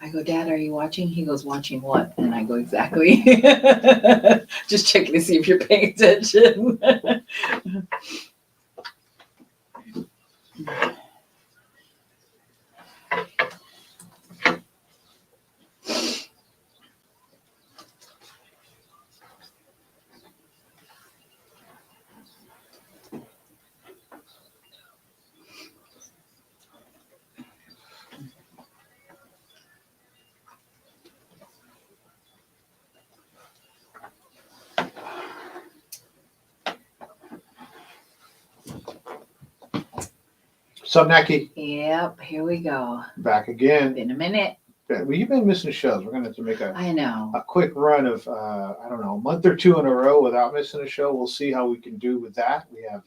I go, Dad, are you watching? He goes, watching what? And I go, exactly. Just checking to see if you're paying attention. Sup, Naki? Yep, here we go. Back again. Been a minute. Well, you've been missing shows. We're going to have to make I know. a quick run of, I don't know, a month or two in a row without missing a show. We'll see how we can do with that. We have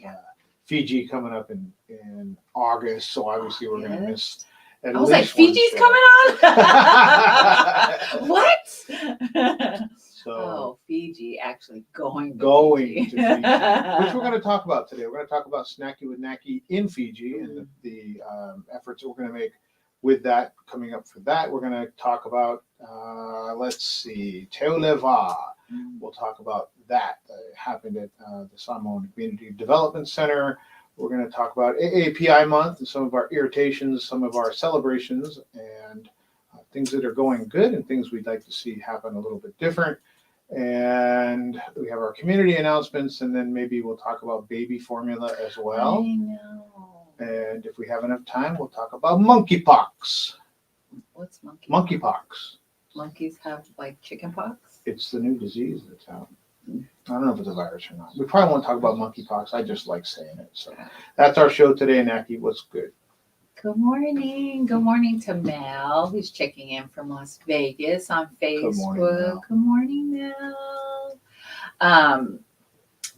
Fiji coming up in August, so obviously we're going to miss at least I was like, Fiji's coming on? What? So Fiji actually going to Fiji, which we're going to talk about today. We're going to talk about Snacky with Naki in Fiji and the efforts that we're going to make with that coming up for that. We're going to talk about, let's see, Teoleva. We'll talk about that. Happened at the Samoan Community Development Center. We're going to talk about AAPI month and some of our irritations, some of our celebrations, and things that are going good and things we'd like to see happen a little bit different. And we have our community announcements, and then maybe we'll talk about baby formula as well. I know. And if we have enough time, we'll talk about monkeypox. What's monkeypox? Monkeypox. Monkeys have like chicken pox? It's the new disease that's out. I don't know if it's a virus or not. We probably won't talk about monkeypox. I just like saying it. So that's our show today, Naki. What's good? Good morning. Good morning to Mel, who's checking in from Las Vegas on Facebook. Good morning, Mel.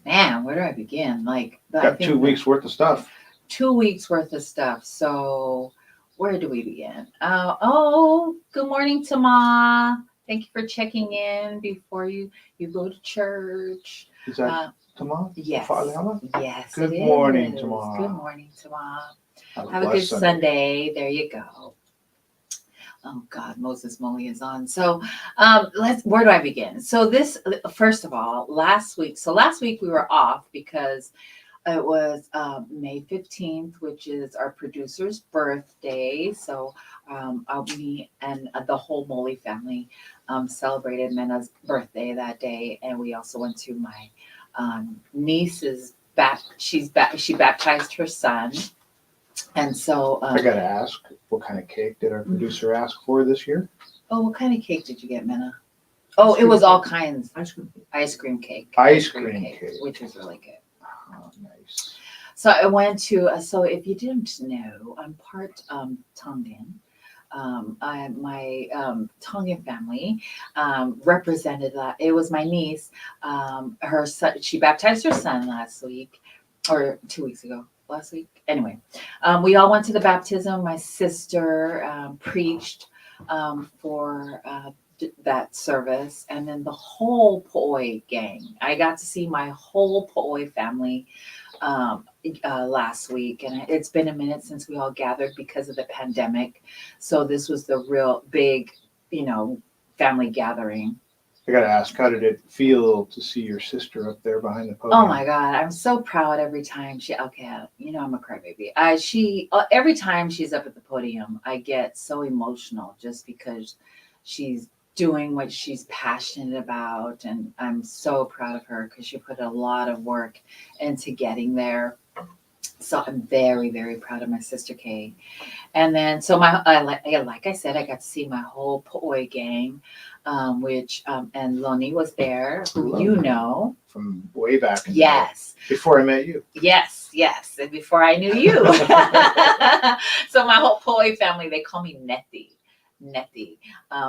Man, where do I begin? Got 2 weeks worth of stuff. 2 weeks worth of stuff. So where do we begin? Good morning to Ma. Thank you for checking in before you go to church. Is that Tama? Yes. Father Helen? Yes. Good morning, Tama. Good morning, Tama. Have a good Sunday. There you go. Oh God, Moses Molly is on. So where do I begin? So this, first of all, last week we were off because it was May 15th, which is our producer's birthday. So me and the whole Molly family celebrated Mena's birthday that day. And we also went to my niece's she baptized her son. And so I gotta ask, what kind of cake did our producer ask for this year? Oh, what kind of cake did you get, Mena? Oh, it was all kinds. Ice cream cake. Ice cream cake. Which was really good. Oh, nice. So I went to, so if you didn't know, I'm part Tongan. My Tongan family represented that. It was my niece. Her son, she baptized her son last week or 2 weeks ago. Last week. Anyway, we all went to the baptism. My sister preached for that service, and then the whole Po'oi gang. I got to see my whole Po'oi family last week, and it's been a minute since we all gathered because of the pandemic. So this was the real big, family gathering. I gotta ask, how did it feel to see your sister up there behind the podium? Oh my God, I'm so proud every time I'm a crybaby. Every time she's up at the podium, I get so emotional just because she's doing what she's passionate about, and I'm so proud of her because she put a lot of work into getting there. So I'm very, very proud of my sister Kay. And then, so like I said, I got to see my whole Po'oi gang, and Loni was there, who you know. From way back in yes. the day, before I met you. Yes, and before I knew you. So my whole Po'oi family, they call me Neti,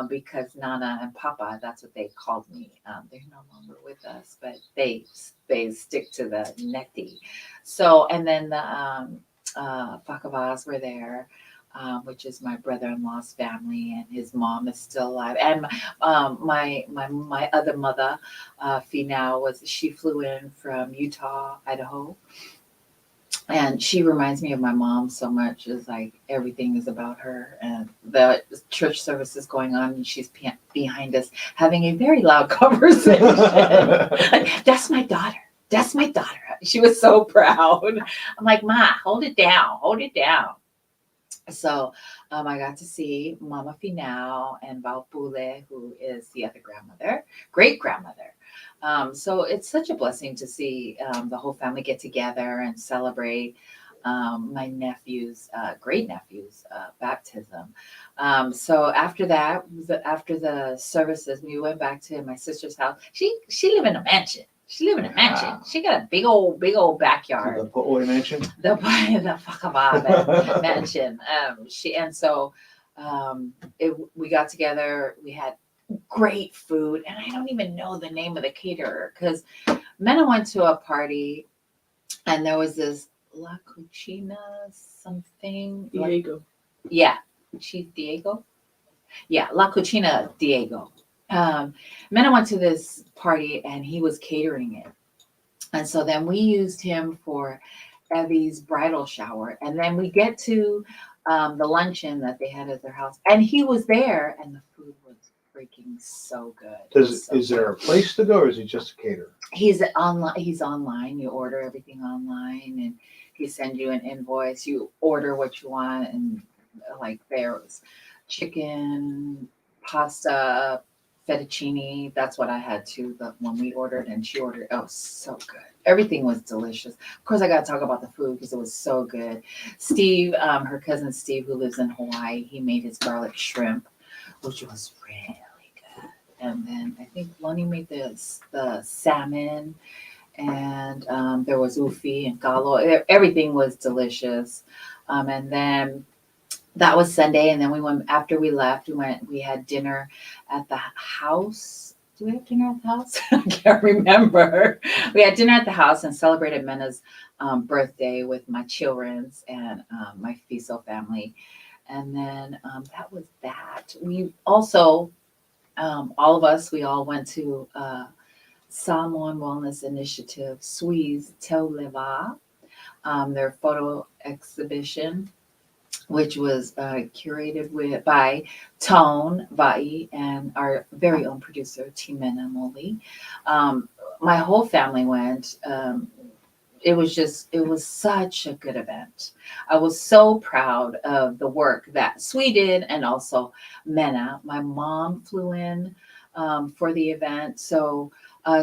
because Nana and Papa, that's what they called me. They're no longer with us, but they stick to the Neti. So, and then the Fakavas were there, which is my brother-in-law's family, and his mom is still alive. And my other mother, Finau, she flew in from Utah, Idaho. And she reminds me of my mom so much. It's like everything is about her, and the church service is going on, and she's behind us having a very loud conversation. Like, that's my daughter. That's my daughter. She was so proud. I'm like, Ma, hold it down. Hold it down. So I got to see Mama Finau and Valpule, who is the other grandmother, great grandmother. So it's such a blessing to see the whole family get together and celebrate my nephew's, great nephew's baptism. So after that, after the services, we went back to my sister's house. She lived in a mansion. She lived in a mansion. She got a big old backyard. The Po'oi mansion. The Whakababa mansion. We got together. We had great food, and I don't even know the name of the caterer because Mena went to a party, and there was this La Cucina something. Diego. Yeah, Chief Diego. Yeah, La Cucina Diego. Mena went to this party, and he was catering it. And so then we used him for Evie's bridal shower. And then we get to the luncheon that they had at their house. And he was there, and the food was freaking so good. Is there a place to go, or is he just a caterer? He's online. You order everything online, and he sends you an invoice. You order what you want. And like there was chicken, pasta, fettuccine. That's what I had too. When we ordered, and she ordered. Oh, so good. Everything was delicious. Of course, I got to talk about the food because it was so good. Steve, her cousin Steve, who lives in Hawaii, he made his garlic shrimp, which was really good. And then I think Lonnie made the salmon, and there was ufi and galo. Everything was delicious. And then that was Sunday, and then we went after we left. We had dinner at the house. Do we have dinner at the house? I can't remember. We had dinner at the house and celebrated Mena's birthday with my children's and my Fiso family. And then that was that. We also, all of us, we all went to Samoan Wellness Initiative, Sui's Teo Leva, their photo exhibition, which was curated by Tone Vai and our very own producer, Timena Moli. My whole family went. It was such a good event. I was so proud of the work that Sui did, and also Mena. My mom flew in for the event. So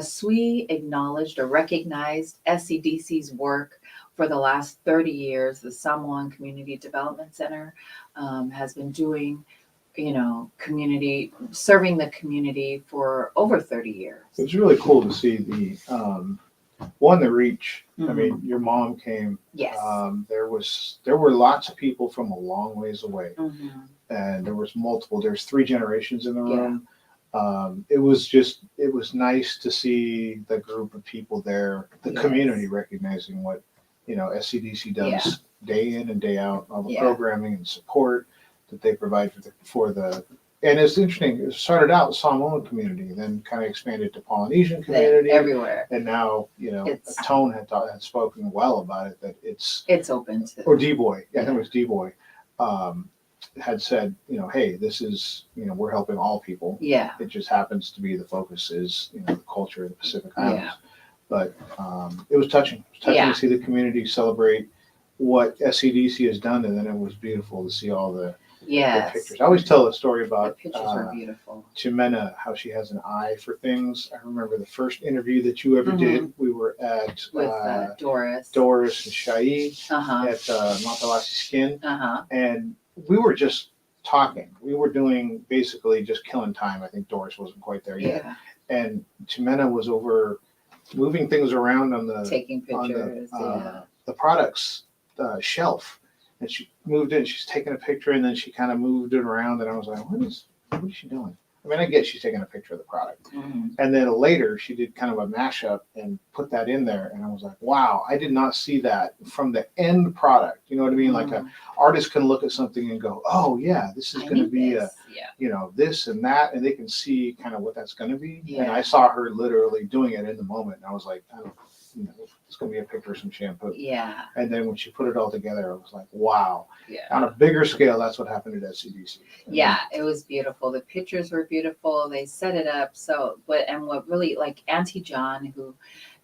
Sui acknowledged or recognized SCDC's work for the last 30 years. The Samoan Community Development Center has been doing, serving the community for over 30 years. It's really cool to see the reach. Mm-hmm. I mean, your mom came. Yes. There were lots of people from a long ways away, Mm-hmm. and there's 3 generations in the room. It was nice to see the group of people there, the community recognizing what SCDC does day in and day out, all the programming and support that they provide for the. And it's interesting. It started out Samoan community, then kind of expanded to Polynesian community, everywhere. and now Tone had spoken well about it, that it's open to, or D-Boy. I think it was D-Boy. Had said, hey, this is, we're helping all people. Yeah. It just happens to be the focus is, the culture of the Pacific Islands. Yeah. But it was touching. It was touching to see the community celebrate what SCDC has done, and then it was beautiful to see all the pictures. I always tell a story about the pictures are beautiful. Chimena, how she has an eye for things. I remember the first interview that you ever did. We were at with Doris and Shai at Matalasi Skin, and we were just talking. We were doing basically just killing time. I think Doris wasn't quite there yet, and Chimena was over moving things around on the taking pictures the products shelf, and she moved in. She's taking a picture, and then she kind of moved it around, and I was like, what is she doing? I mean, I guess she's taking a picture of the product. And then later she did kind of a mashup and put that in there. And I was like, wow, I did not see that from the end product. You know what I mean? Like an artist can look at something and go, oh yeah, this is going to be this and that. And they can see kind of what that's going to be. And I saw her literally doing it in the moment. And I was like, it's going to be a picture of some shampoo. Yeah. And then when she put it all together, I was like, wow. Yeah. On a bigger scale, that's what happened at SCDC. Yeah, it was beautiful. The pictures were beautiful. They set it up. So, what really, like Auntie John, who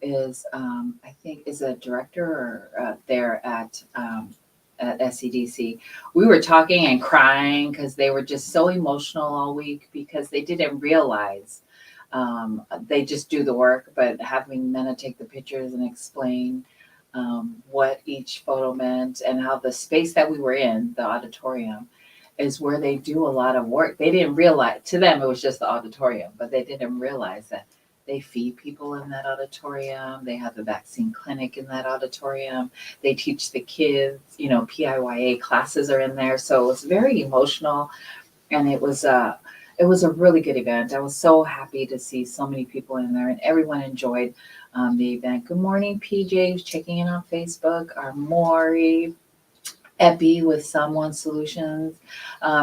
is, I think, is a director or, there at SCDC, we were talking and crying because they were just so emotional all week because they didn't realize they just do the work, but having Mena take the pictures and explain what each photo meant and how the space that we were in, the auditorium, is where they do a lot of work. They didn't realize, to them, it was just the auditorium, but they didn't realize that they feed people in that auditorium. They have the vaccine clinic in that auditorium. They teach the kids, PIYA classes are in there. So it was very emotional, and it was a really good event. I was so happy to see so many people in there, and everyone enjoyed the event. Good morning, PJ, who's checking in on Facebook. Our Maury, Epi with Someone Solutions.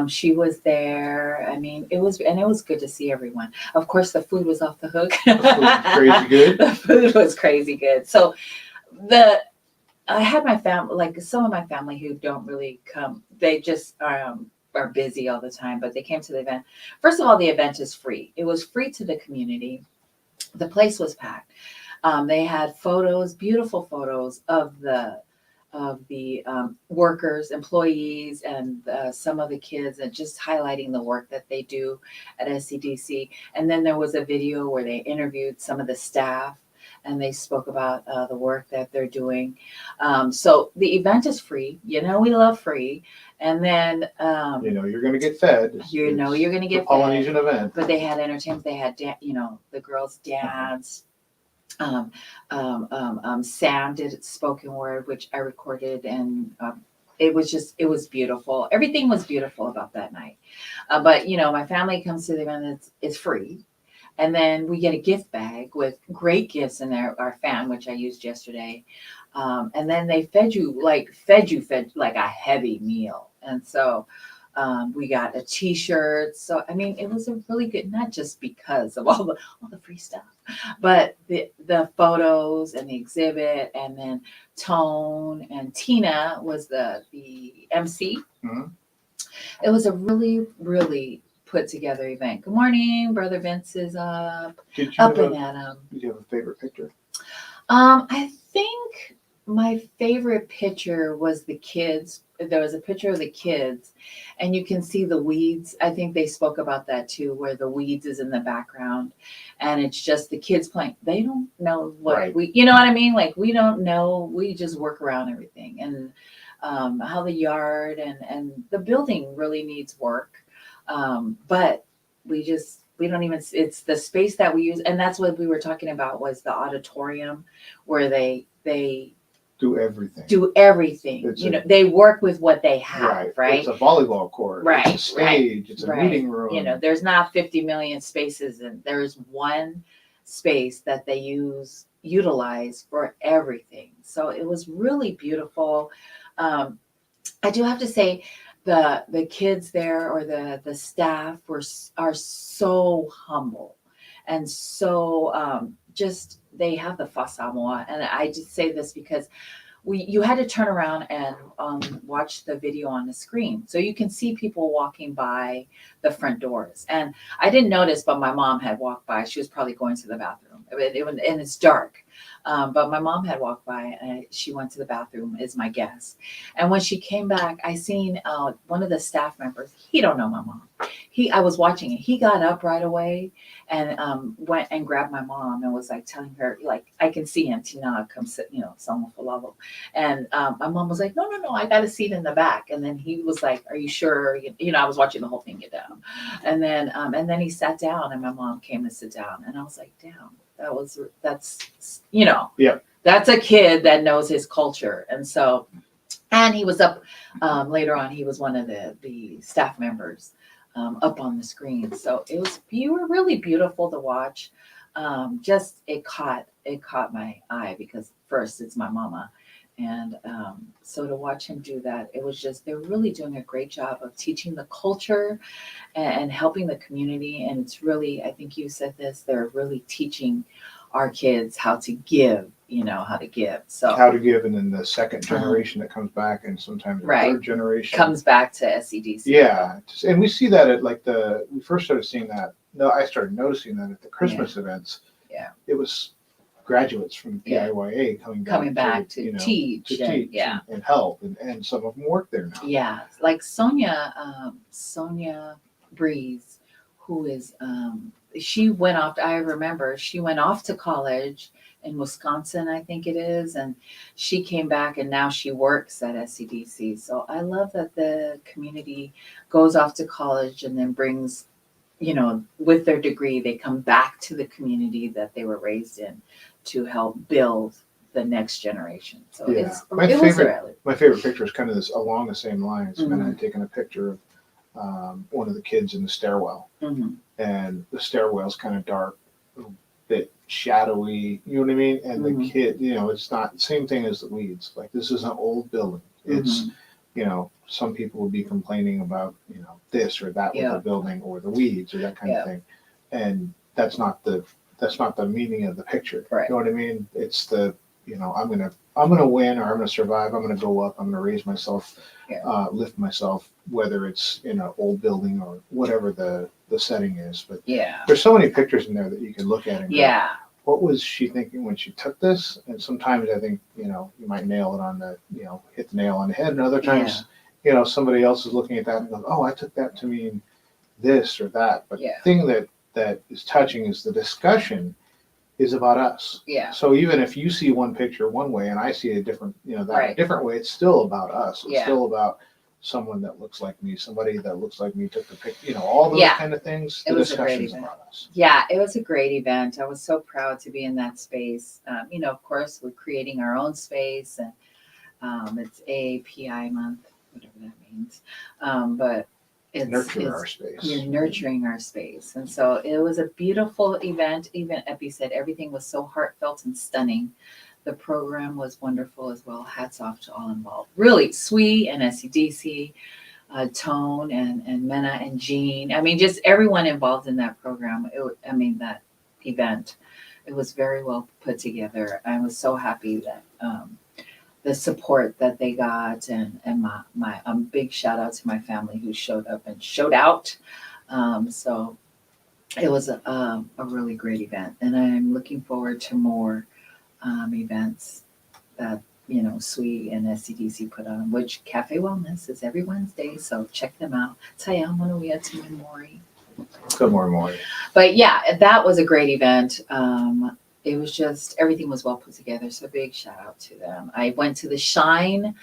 She was there. I mean, it was good to see everyone. Of course, the food was off the hook. The food was crazy good. The food was crazy good. So I had my family, like some of my family who don't really come, they just are busy all the time, but they came to the event. First of all, the event is free. It was free to the community. The place was packed. They had photos, beautiful photos of the workers, employees, and some of the kids, and just highlighting the work that they do at SCDC. And then there was a video where they interviewed some of the staff, and they spoke about the work that they're doing. So the event is free. We love free. And then you're going to get fed. You're going to get a Polynesian fed. event. But they had entertainment. They had the girls dance. Sam did spoken word, which I recorded, and it was beautiful. Everything was beautiful about that night. But my family comes to the event. It's free. And then we get a gift bag with great gifts in there, our fan, which I used yesterday. And then they fed you like a heavy meal. And so we got a t-shirt. So, I mean, it was a really good, not just because of all the free stuff, but the photos and the exhibit, and then Tone and Tina was the MC. Mm-hmm. It was a really, really put together event. Good morning, Brother Vince is up and at him. Did you have a favorite picture? I think my favorite picture was the kids. There was a picture of the kids, and you can see the weeds. I think they spoke about that too, where the weeds is in the background, and it's just the kids playing. They don't know what you know what I mean? Like, we don't know. We just work around everything, and how the yard and the building really needs work. But we don't even, it's the space that we use. And that's what we were talking about, was the auditorium where they do everything. They work with what they have, right? It's a volleyball court. Right. It's a stage. It's a meeting room. There's not 50 million spaces, and there's one space that they utilize for everything. So it was really beautiful. I do have to say, the kids there, or the staff are so humble, and so just, they have the fa Samoa. And I just say this because you had to turn around and watch the video on the screen, so you can see people walking by the front doors. And I didn't notice, but my mom had walked by. She was probably going to the bathroom, and it's dark. But my mom had walked by, and she went to the bathroom, is my guess. And when she came back, I seen one of the staff members. He don't know my mom. I was watching it. He got up right away and went and grabbed my mom and was like telling her, like, I can see him, Tina, come sit, someone for level. And my mom was like, no, I got a seat in the back. And then he was like, are you sure? I was watching the whole thing get down. And then he sat down, and my mom came to sit down, and I was like, damn. That's that's a kid that knows his culture. And so, and he was up later on, he was one of the staff members up on the screen. So you were really beautiful to watch. Just it caught my eye, because first, it's my mama. And so to watch him do that, it was just, they're really doing a great job of teaching the culture and helping the community. And it's really, I think you said this, they're really teaching our kids how to give, how to give. So how to give, and then the second generation that comes back, and sometimes the Right. third generation comes back to SCDC. Yeah, and we see that at like we first started seeing that. No, I started noticing that at the Christmas events. Yeah. It was graduates from Yeah. PIYA coming back to teach. and help, and some of them work there now. Yeah, like Sonia Breeze, who is she went off. I remember she went off to college in Wisconsin, I think it is, and she came back and now she works at SCDC. So I love that the community goes off to college and then brings, with their degree, they come back to the community that they were raised in to help build the next generation. So my favorite picture is kind of this along the same lines. And I had taken a picture of one of the kids in the stairwell, and the stairwell's kind of dark, a bit shadowy. You know what I mean? And the kid, it's not the same thing as the weeds. Like, this is an old building. It's some people would be complaining about this or that with the building or the weeds or that kind of thing, and that's not the meaning of the picture. Right. You know what I mean? It's the I'm gonna win, or I'm gonna survive. I'm gonna go up. I'm gonna raise myself, lift myself, whether it's in an old building or whatever the setting is. But there's so many pictures in there that you can look at and go, what was she thinking when she took this? And sometimes I think you might nail it on the hit the nail on the head, and other times somebody else is looking at that and goes, oh, I took that to mean this or that. But the thing that is touching is the discussion is about us. Yeah. So even if you see one picture one way and I see a different, a different way, it's still about us. It's still about someone that looks like me, somebody that looks like me took the picture, all those kind of things. The discussion's about us. Yeah, it was a great event. I was so proud to be in that space. Of course, we're creating our own space, and it's AAPI month, whatever that means. But our space. You're nurturing our space. And so it was a beautiful event. Even Epi said everything was so heartfelt and stunning. The program was wonderful as well. Hats off to all involved. Really, SWE and SCDC, Tone and Mena and Jean. I mean, just everyone involved in that program. That event. It was very well put together. I was so happy that the support that they got, and my big shout out to my family who showed up and showed out. So it was a really great event, and I'm looking forward to more events that SWE and SCDC put on, which Cafe Wellness is every Wednesday, so check them out. Tayam Manuia to Memori. Good morning. But yeah, that was a great event. It was just, everything was well put together. So big shout out to them. I went to the Shine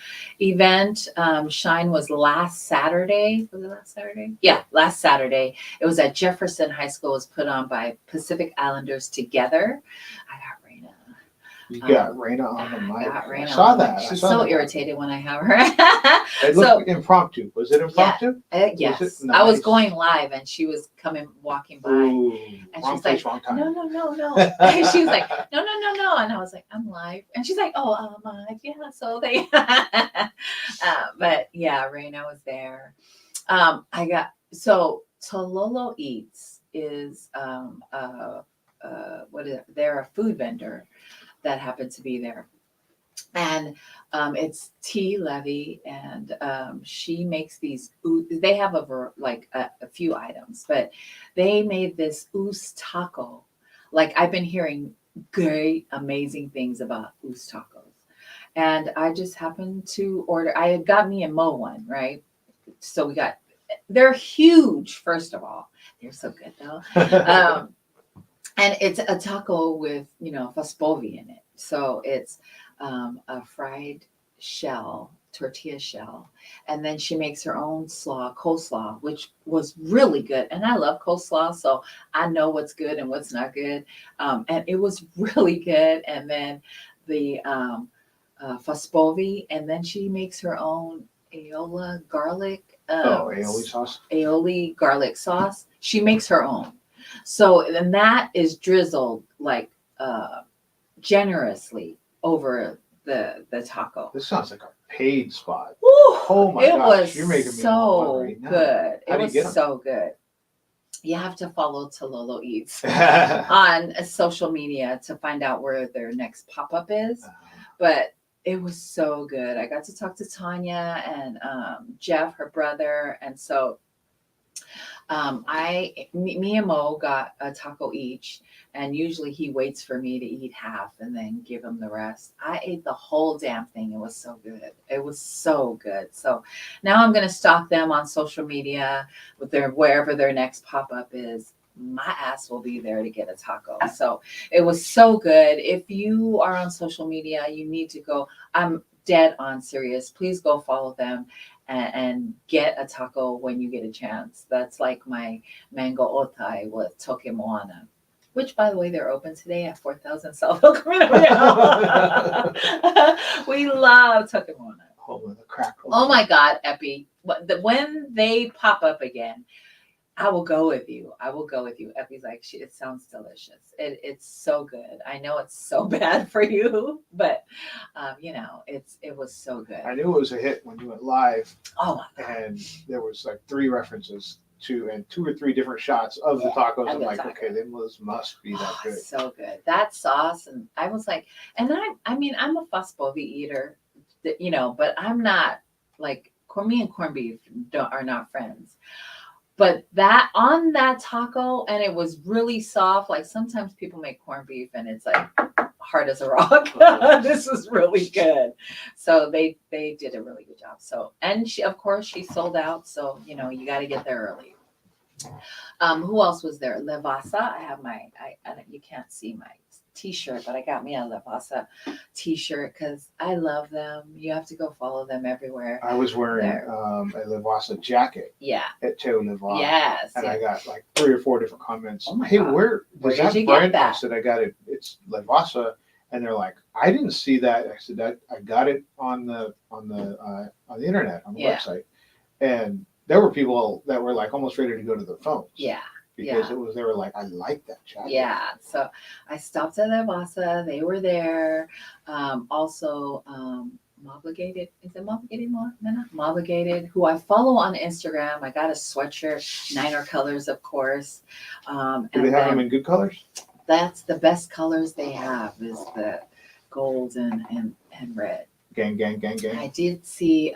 event. Shine was last Saturday. Was it last Saturday? Yeah, last Saturday. It was at Jefferson High School. It was put on by Pacific Islanders Together. I got Raina. You got Raina on the mic. I saw that. She's so irritated when I have her. It looked impromptu. Was it impromptu? Yes. Was it? Nice. I was going live and she was walking by. Ooh, and wrong she's place, like, wrong time. No. And she was like, no. And I was like, I'm live. And she's like, yeah, so they, but yeah, Raina was there. Tololo Eats is, they're a food vendor that happened to be there. And it's T. Levy, and she makes these. They have a few items, but they made this oos taco. Like, I've been hearing great, amazing things about oos tacos, and I just happened to order. I had got me and Mo one, right? So they're huge. First of all, they're so good though. And it's a taco with faspovi in it. So it's a fried tortilla shell, and then she makes her own coleslaw, which was really good. And I love coleslaw, so I know what's good and what's not good. And it was really good. And then the faspovi, and then she makes her own aioli garlic. Aioli sauce. Aioli garlic sauce. She makes her own. So then that is drizzled generously over the taco. This sounds like a paid spot. Woo! Oh my gosh, was you're making me so right now. good. How It do you was get 'em? so good. you have to follow Tololo Eats on social media to find out where their next pop-up is. But it was so good. I got to talk to Tanya and Jeff, her brother, and so me and Mo got a taco each, and usually he waits for me to eat half and then give him the rest. I ate the whole damn thing. It was so good. It was so good. So now I'm gonna stalk them on social media with their wherever their next pop up is. My ass will be there to get a taco. So it was so good. If you are on social media, you need to go. I'm dead on serious. Please go follow them and get a taco when you get a chance. That's like my mango otai with toke moana, which, by the way, they're open today at 4000 South Oak. We love toke moana. Home of the crack. Oh my God, Epi. When they pop up again, I will go with you. I will go with you. Epi's like, it sounds delicious. It's so good. I know it's so bad for you, but it was so good. I knew it was a hit when you went live. Oh my God. And there was like 3 references to, and 2 or 3 different shots of the tacos. I'm like, okay, they must be that good. So good. That sauce. And I was like, and I'm a fusbovi eater, but I'm not like, me and corned beef are not friends. But that on that taco, and it was really soft. Like sometimes people make corned beef and it's like hard as a rock. This was really good. So they did a really good job. So, and she sold out. So, you got to get there early. Who else was there? Levasa. I have you can't see my t-shirt, but I got me a Levasa t-shirt because I love them. You have to go follow them everywhere. I was wearing a Levasa jacket. Yeah. At Teo Levasa. Yes. And I got like 3 or 4 different comments. Oh my hey, God. where did you get that? I said, I got it. It's Levasa. And they're like, I didn't see that. I said, I got it on the internet, on the website. And there were people that were like almost ready to go to their phones. Yeah. Because they were like, I like that jacket. Yeah. So I stopped at Levasa. They were there. Also, Mobligated. Is it Mobligated? Mobligated, who I follow on Instagram. I got a sweatshirt, Niner colors, of course. Do they have them in good colors? That's the best colors they have is the gold and red. Gang. I did see,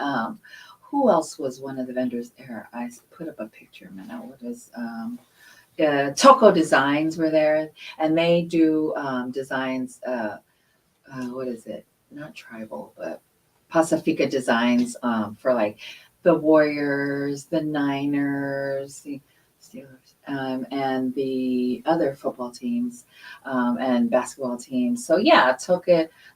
who else was one of the vendors there? I put up a picture. What is, Toko Designs were there, and they do designs. What is it? Not tribal, but Pacifica designs for like the Warriors, the Niners, the Steelers, and the other football teams and basketball teams. So yeah,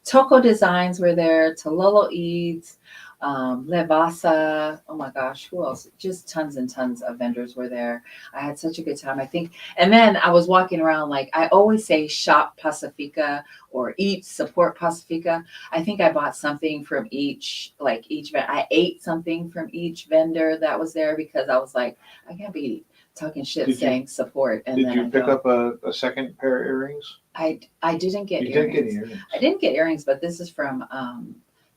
Toko Designs were there. Tololo Eats. Levasa, oh my gosh, who else? Just tons and tons of vendors were there. I had such a good time, I think. And then I was walking around, like I always say, shop Pacifica or support Pacifica. I think I bought something from each I ate something from each vendor that was there because I was like, I can't be talking shit saying support. And did you pick up a second pair of earrings? I didn't get earrings. You didn't get earrings. I didn't get earrings, but this is from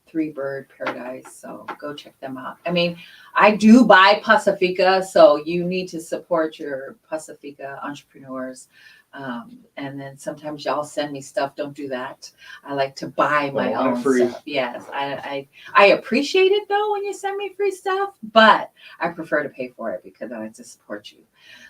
Three Bird Paradise, so go check them out. I mean, I do buy Pacifica, so you need to support your Pacifica entrepreneurs. And then sometimes y'all send me stuff. Don't do that. I like to buy my own stuff. Yes, I appreciate it though when you send me free stuff, but I prefer to pay for it because I like to support you.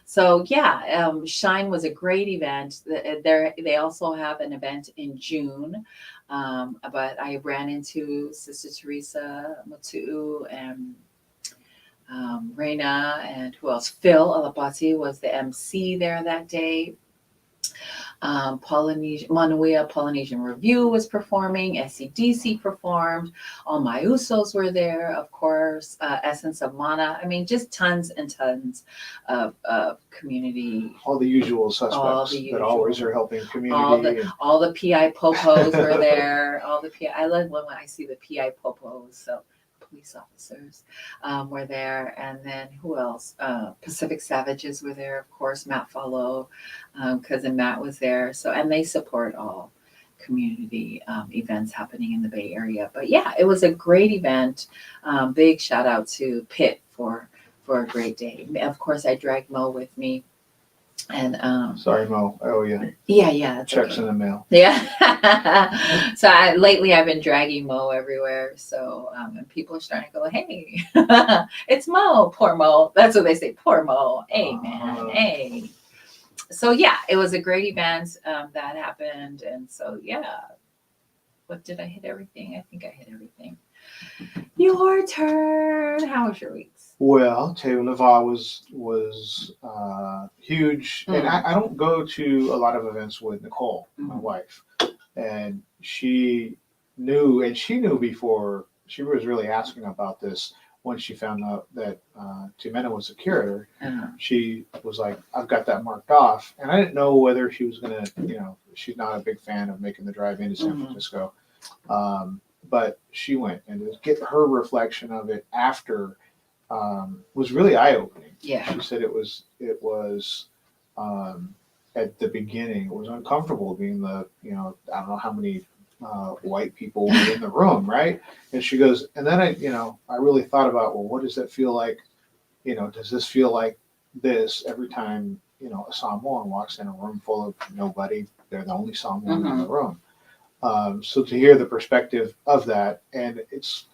So yeah, Shine was a great event. They also have an event in June. But I ran into Sister Teresa Matu and Reina, and who else? Phil Alapati was the MC there that day. Manuia Polynesian Review was performing. SCDC performed. All my Usos were there, of course. Essence of Mana. I mean, just tons and tons of community. All the usual suspects that always are helping community. All the PI popos were there. I love when I see the PI popos. So police officers were there, and then who else? Pacific Savages were there, of course. Matt Follow, cousin Matt was there. So, and they support all community events happening in the Bay Area. But yeah, it was a great event. Big shout out to Pitt for a great day. Of course, I dragged Mo with me. And Sorry, Mo. I owe you. yeah, it's Checks okay. in the mail. Yeah. So lately I've been dragging Mo everywhere. So and people are starting to go, hey, it's Mo, poor Mo. That's what they say, poor Mo. Hey man, hey. So yeah, it was a great event that happened, and so yeah. What did I hit everything? I think I hit everything. Your turn. How was your weeks? Well, Teo Leva was huge, and Mm. I don't go to a lot of events with Nicole, my Mhm. wife, and she knew before she was really asking about this when she found out that Jimena was a curator. Uh-huh. She was like, "I've got that marked off," and I didn't know whether she was gonna, she's not a big fan of making the drive into San Mhm. Francisco, but she went, and to get her reflection of it after was really eye opening. Yeah. She said it was at the beginning it was uncomfortable being the I don't know how many white people were in the room, right? And she goes, and then I really thought about, well, what does that feel like? Does this feel like this every time a Samoan walks in a room full of nobody? They're the only Samoan in the room. So to hear the perspective of that, and it's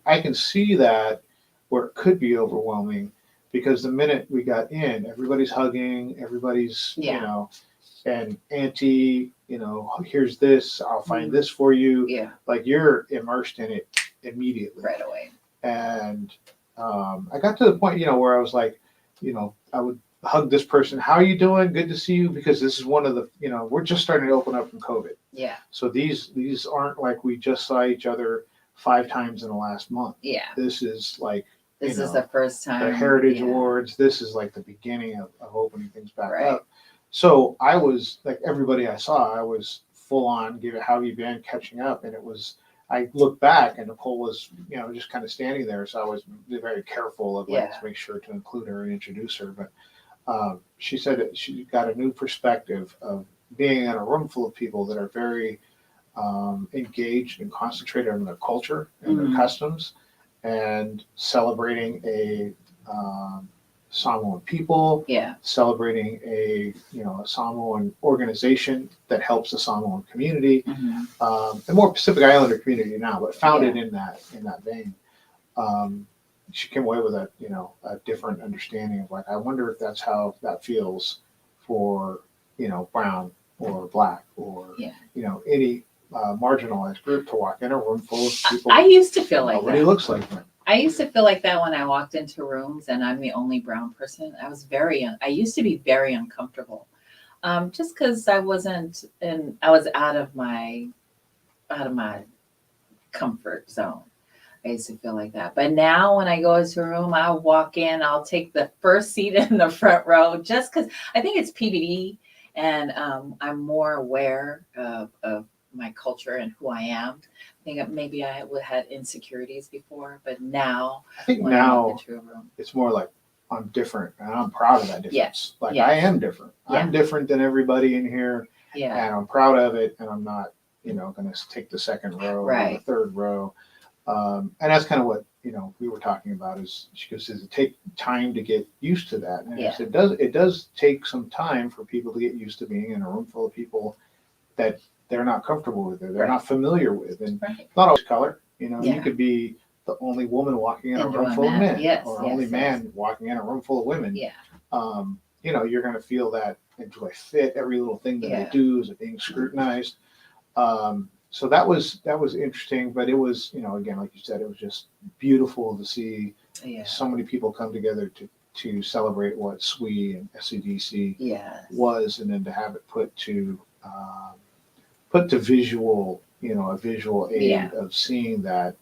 I can see that where it could be overwhelming because the minute we got in, everybody's hugging, everybody's Yeah. and auntie, here's this, I'll find Mhm. this for you. Yeah. Like you're immersed in it immediately. Right away. And I got to the point, where I was like, I would hug this person. How are you doing? Good to see you. Because this is one of the, we're just starting to open up from COVID. Yeah. So these aren't like we just saw each other 5 times in the last month. Yeah. This is like, This is the first time. the Heritage Yeah. Awards. This is like the beginning of opening things back Right. up. So I was like everybody I saw, I was full on, give it, how have you been, catching up. And it was, I looked back and Nicole was, just kind of standing there. So I was very careful of Yeah. to make sure to include her and introduce her. But she said that she got a new perspective of being in a room full of people that are very engaged and concentrated on their culture and Mhm. their customs and celebrating a Samoan people, Yeah. celebrating a Samoan organization that helps the Samoan community, Mhm. a more Pacific Islander community now, but founded in that vein. Um, she came away with a different understanding of like, I wonder if that's how that feels for brown or black or Yeah. any marginalized group to walk in a room full of people. I used to feel like nobody that. looks like them. I used to feel like that when I walked into rooms and I'm the only brown person. I used to be very uncomfortable. Just because I wasn't in, I was out of my comfort zone. I used to feel like that. But now when I go into a room, I'll walk in, I'll take the first seat in the front row just because I think it's PBD and I'm more aware of my culture and who I am. I think maybe I would had insecurities before, but now I think when I now walk into a room, it's more like I'm different and I'm proud of that difference. Yeah. Like Yeah. I am different. Yeah. I'm different than everybody in here yeah, and I'm proud of it and I'm not, going to take the second row or the Right. third row. And that's kind of what, we were talking about is she goes, does it take time to get used to that? And Yeah. I said, it does take some time for people to get used to being in a room full of people that they're not comfortable with, or they're Right. not familiar with. And right. not always color, you Yeah. could be the only woman walking in a Into room a full of man. men, Yes, or yes, only yes. man walking in a room full of women. Yeah. You're going to feel that, do I fit every little thing that I Yeah. do? Is it being scrutinized? So that was interesting, but it was, again, like you said, it was just beautiful to see Yeah. so many people come together to celebrate what SWE and SCDC Yes. was, and then to have it put to visual, a visual aid Yeah. of seeing that.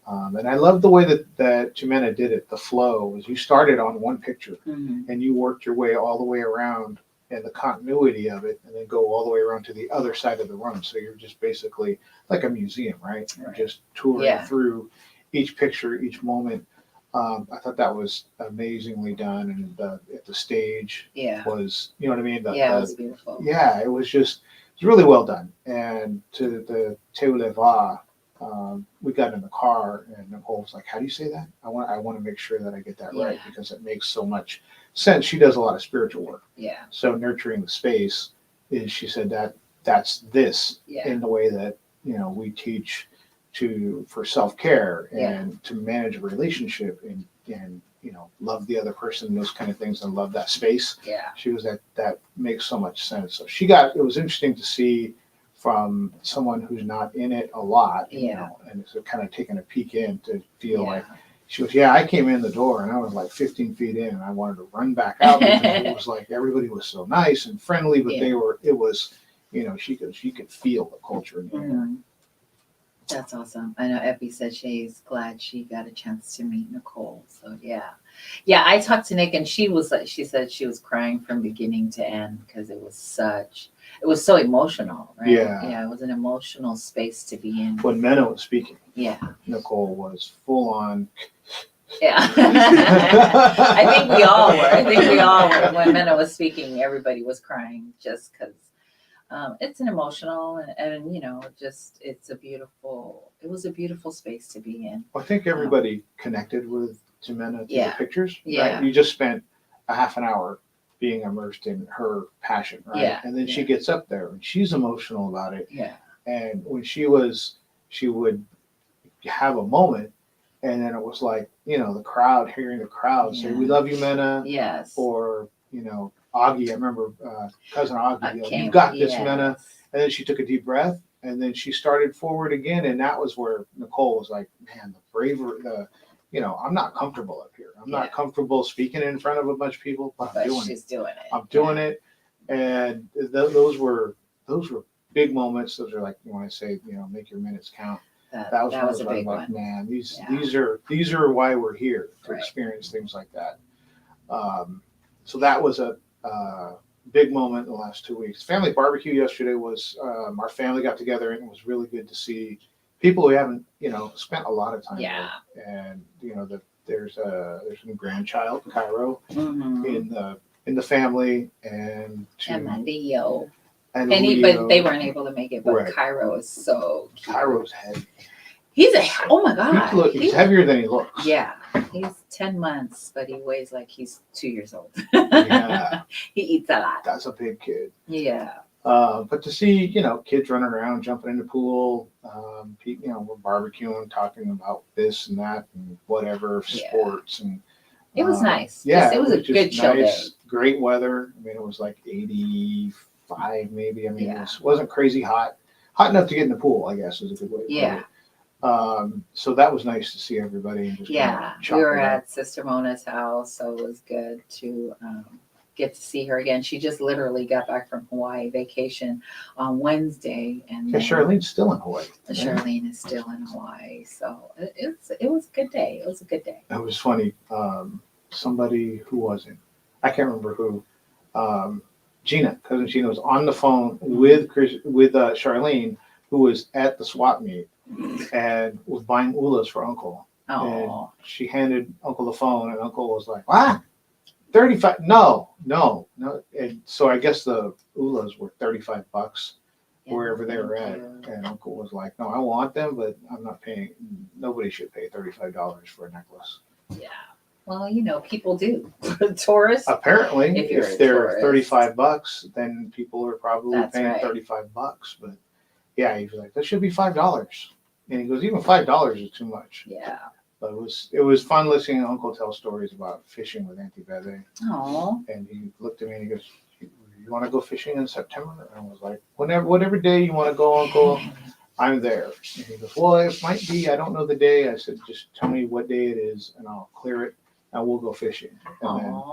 And I love the way that Jimena did it. The flow was you started on one picture Mhm. and you worked your way all the way around and the continuity of it, and then go all the way around to the other side of the room. So you're just basically like a museum, right? You're Right. just touring Yeah. through each picture, each moment. I thought that was amazingly done, and at the stage Yeah. was, you know what I mean? Yeah. It was beautiful. Yeah, it was really well done. And to the Te Leva, we got in the car and Nicole was like, how do you say that? I want to make sure that I get that right Yeah. because it makes so much sense, she does a lot of spiritual work. Yeah. So nurturing the space is, she said, that's this Yeah. in the way that, we teach for self-care and Yeah. to manage a relationship and love the other person, those kind of things, and love that space. Yeah. She was that makes so much sense. So it was interesting to see from someone who's not in it a lot, Yeah. and so kind of taking a peek in to feel Yeah. like, she goes, yeah, I came in the door and I was like 15 feet in and I wanted to run back out because it was like everybody was so nice and friendly, but Yeah. it was, she could feel the culture in the air. Mhm. That's awesome. I know Effie said she's glad she got a chance to meet Nicole. So yeah. I talked to Nick and she said she was crying from beginning to end because it was so emotional, right? Yeah. It was an emotional space to be in. When Mena was speaking, Yeah. Nicole was full on. Yeah. I think we all were. When Mena was speaking, everybody was crying just because it's an emotional and it was a beautiful space to be in. I think everybody connected with Jimena through the pictures. Yeah. Right? You just spent a half an hour being immersed in her passion, right? Yeah. And then she gets up there and she's emotional about it. Yeah. And when she would have a moment, and then it was like, hearing the crowd say, "We love you, Mena." Yes. Or, Augie, I remember cousin Augie, "You've got this, Mena." And then she took a deep breath, and then she started forward again, and that was where Nicole was like, "Man, the bravery, I'm not comfortable up here. I'm not comfortable speaking in front of a bunch of people, but I'm doing she's doing it. I'm doing it." And those were big moments. Those are like, when I say, make your minutes count. That was a big like, one. man, these are why we're here, to Right. experience things like that. So that was a big moment in the last 2 weeks. Family barbecue yesterday was, our family got together, and it was really good to see people we haven't, spent a lot of time with. And, there's a new grandchild, Cairo, in the family, and Leo. and But Leo. they weren't able to make it. But Right. Cairo is so cute. Cairo's heavy. Oh my God. He's heavier than he looks. Yeah. He's 10 months, but he weighs like he's 2 years old. Yeah. He eats a lot. That's a big kid. Yeah. But to see, kids running around, jumping in the pool, we're barbecuing, talking about this and that and whatever, sports. And it was nice. Yeah. It was a good chill day. Great weather. I mean, it was like 85 maybe. I mean, it wasn't crazy hot. Hot enough to get in the pool, I guess, is a good way to put it. So that was nice to see everybody. And just we were at Sister Mona's house, so it was good to get to see her again. She just literally got back from Hawaii vacation on Wednesday, and Charlene's still in Hawaii. Right? Charlene is still in Hawaii, so it was a good day. It was a good day. It was funny. Somebody who wasn't, I can't remember who. Cousin Gina was on the phone with Charlene, who was at the swap meet and was buying ulas for Uncle. And she handed Uncle the phone, and Uncle was like, "What? 35? No." And so I guess the ulas were $35 wherever they were at. And Uncle was like, "No, I want them, but I'm not paying. Nobody should pay $35 for a necklace." Yeah. Well, people do. Tourists. Apparently, if they're $35, then people are probably paying right. $35. But yeah, he was like, "That should be $5." And he goes, "Even $5 is too much." Yeah. But it was fun listening to Uncle tell stories about fishing with Auntie Bebe. Oh. And he looked at me and he goes, "You want to go fishing in September?" And I was like, "Whatever day you want to go, Uncle, I'm there." And he goes, "Well, it might be. I don't know the day." I said, "Just tell me what day it is, and I'll clear it, and we'll go fishing." And then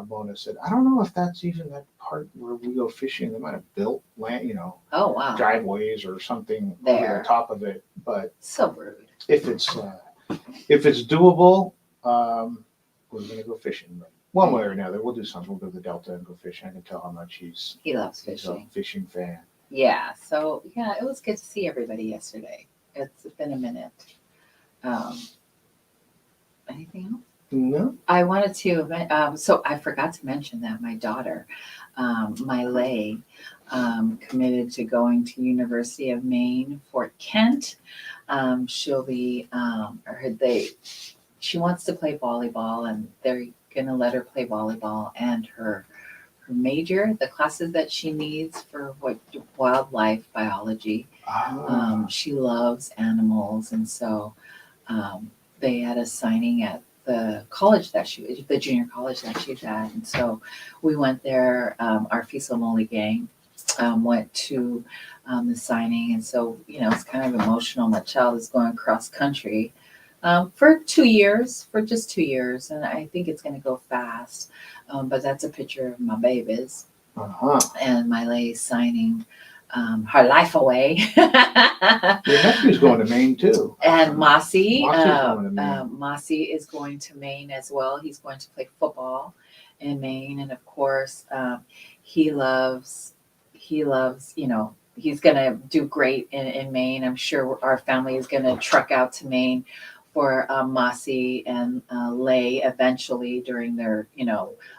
Mona said, "I don't know if that's even that part where we go fishing. They might have built land, Oh wow. driveways or something There. over the top of it. But so rude. If it's doable, we're gonna go fishing. But one way or another, we'll do something. We'll go to the Delta and go fishing. I can tell how much he loves he's fishing. a fishing fan." Yeah. So it was good to see everybody yesterday. It's been a minute. Anything else? No. I wanted to, so I forgot to mention that my daughter, Miley, committed to going to University of Maine, Fort Kent. She'll be, she wants to play volleyball, and they're gonna let her play volleyball, and her major, the classes that she needs for wildlife biology. She loves animals, and so they had a signing at the college the junior college that she's at, and so we went there. Our Fiso Moli gang went to the signing, and so it's kind of emotional. My child is going cross country for 2 years, for just 2 years, and I think it's going to go fast. But that's a picture of my babies and my lady signing her life away. Your nephew's going to Maine too. And Mossy Mossy's going to Maine. is going to Maine as well. He's going to play football in Maine, and of course, he loves. He's going to do great in Maine. I'm sure our family is going to truck out to Maine for Mossy and Lay eventually during their,